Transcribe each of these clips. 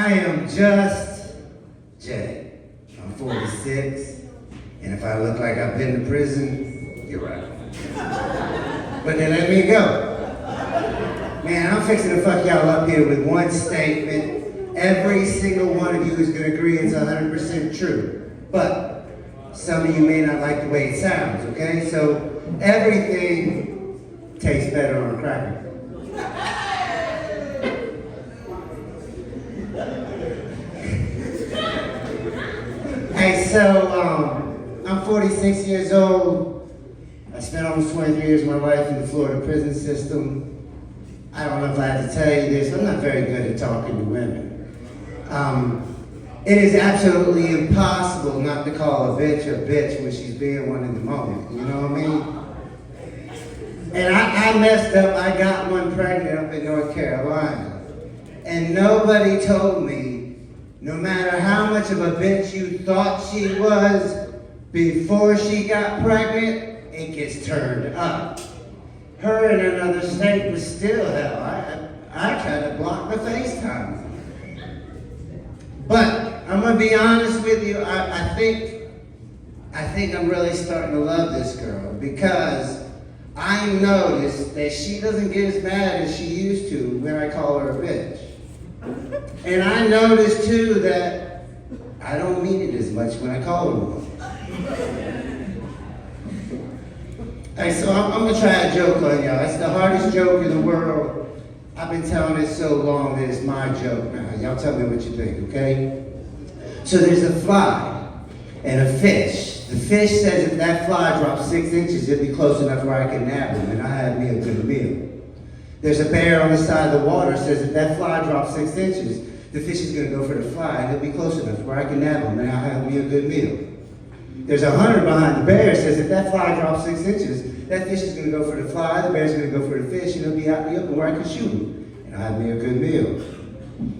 I am just Jay. I'm 46, and if I look like I've been to prison, you're right. But they let me go. Man, I'm fixing to fuck y'all up here with one statement. Every single one of you is gonna agree it's 100% true. But some of you may not like the way it sounds, okay? So everything tastes better on a cracker. Hey, so I'm 46 years old. I spent almost 23 years of my life in the Florida prison system. I don't know if I have to tell you this, I'm not very good at talking to women. It is absolutely impossible not to call a bitch when she's being one in the moment, you know what I mean? And I messed up, I got one pregnant up in North Carolina. And nobody told me, no matter how much of a bitch you thought she was, before she got pregnant, it gets turned up. Her in another state was still hell. I tried to block the FaceTime. But I'm gonna be honest with you, I think I'm really starting to love this girl because I noticed that she doesn't get as mad as she used to when I call her a bitch. And I noticed too that I don't mean it as much when I call her one. Hey, so I'm gonna try a joke on y'all. It's the hardest joke in the world. I've been telling it so long that it's my joke now. Y'all tell me what you think, okay? So there's a fly and a fish. The fish says if that fly drops 6 inches, it'll be close enough where I can nab him and I have me a good meal. There's a bear on the side of the water says if that fly drops 6 inches, the fish is gonna go for the fly and it'll be close enough where I can nab him and I'll have me a good meal. There's a hunter behind the bear says if that fly drops 6 inches, that fish is gonna go for the fly, the bear's gonna go for the fish, and it'll be out in the open where I can shoot him and I'll have me a good meal.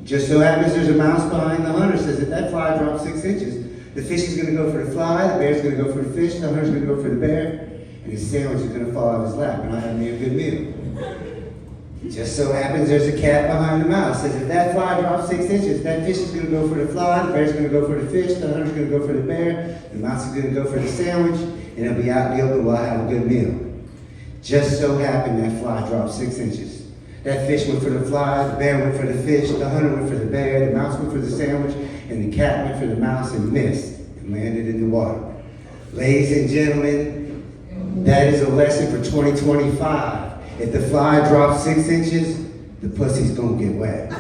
Just so happens there's a mouse behind the hunter says if that fly drops 6 inches, the fish is gonna go for the fly, the bear's gonna go for the fish, the hunter's gonna go for the bear, and his sandwich is gonna fall off his lap and I'll have me a good meal. Just so happens there's a cat behind the mouse. Says if that fly drops 6 inches, that fish is gonna go for the fly, the bear's gonna go for the fish, the hunter's gonna go for the bear, the mouse is gonna go for the sandwich, and it'll be out in the open while I have a good meal. Just so happened that fly dropped 6 inches. That fish went for the fly, the bear went for the fish, the hunter went for the bear, the mouse went for the sandwich, and the cat went for the mouse and missed and landed in the water. Ladies and gentlemen, that is a lesson for 2025. If the fly drops 6 inches, the pussy's gonna get wet.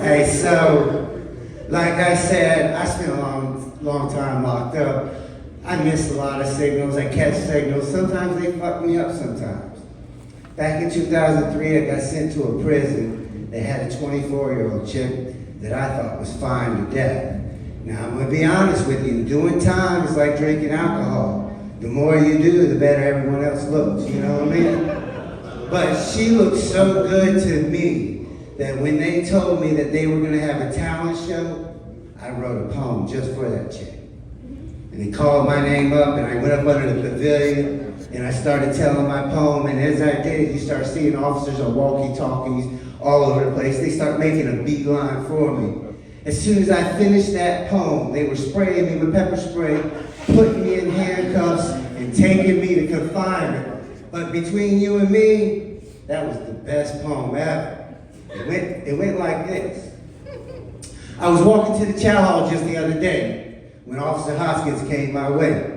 Hey, so, like I said, I spent a long time locked up. I miss a lot of signals, I catch signals. Sometimes they fuck me up sometimes. Back in 2003, I got sent to a prison that had a 24-year-old chick that I thought was fine to death. Now, I'm gonna be honest with you, doing time is like drinking alcohol. The more you do, the better everyone else looks, you know what I mean? But she looked so good to me that when they told me that they were gonna have a talent show, I wrote a poem just for that chick. And they called my name up and I went up under the pavilion and I started telling my poem, and as I did, you start seeing officers on walkie-talkies all over the place. They start making a beeline for me. As soon as I finished that poem, they were spraying me with pepper spray, putting me in handcuffs, and taking me to confinement. But between you and me, that was the best poem ever. It went like this. I was walking to the chow hall just the other day when Officer Hoskins came my way.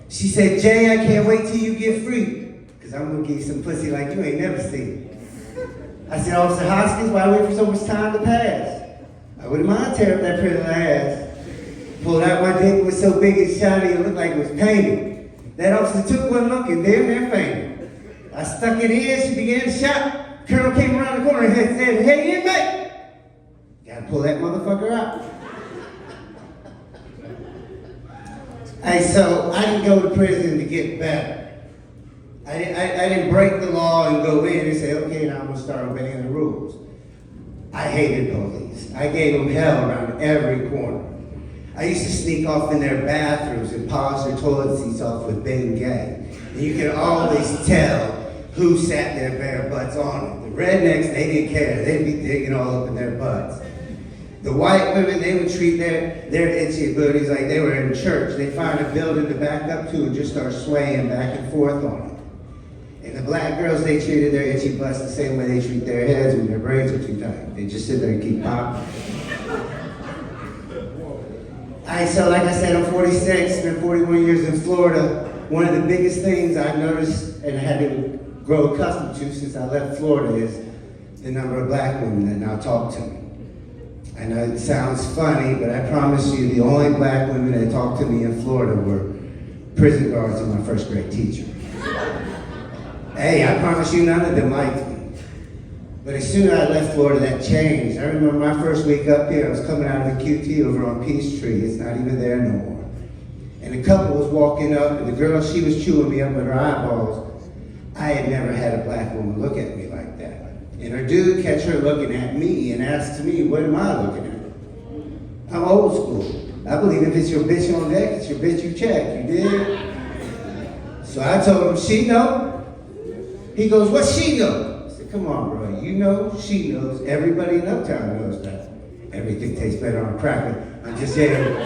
She said, Jay, I can't wait till you get free, because I'm going to give you some pussy like you ain't never seen. I said, Officer Hoskins, why wait for so much time to pass? I wouldn't mind tearing up that pretty little ass. Pulled out my dick, it was so big and shiny, it looked like it was painted. That officer took one look and damn near fainted. I stuck it in, she began to shout. Colonel came around the corner and said, hey, inmate! Gotta pull that motherfucker out. Hey, so I didn't go to prison to get better. I didn't break the law and go in and say, okay, now I'm gonna start obeying the rules. I hated police. I gave them hell around every corner. I used to sneak off in their bathrooms and polish their toilet seats off with Bengay. And you could always tell who sat their bare butts on it. The rednecks, they didn't care. They'd be digging all up in their butts. The white women, they would treat their itchy booties like they were in church. They'd find a building to back up to and just start swaying back and forth on it. And the black girls, they treated their itchy butts the same way they treat their heads when their braids are too tight. They just sit there and keep popping. So like I said, I'm 46, spent 41 years in Florida. One of the biggest things I've noticed and had to grow accustomed to since I left Florida is the number of black women that now talk to me. I know it sounds funny, but I promise you the only black women that talked to me in Florida were prison guards and my first grade teacher. Hey, I promise you none of them liked me. But as soon as I left Florida, that changed. I remember my first week up here, I was coming out of the QT over on Peachtree. It's not even there no more. And a couple was walking up, and the girl, she was chewing me up with her eyeballs. I had never had a black woman look at me like that. And her dude catch her looking at me and asked me, what am I looking at? I'm old school. I believe if it's your bitch on deck, it's your bitch you check, you dig? So I told him, she know? He goes, what she know? I said, come on, bro, you know, she knows, everybody in Uptown knows that. Everything tastes better on a cracker. I'm just saying.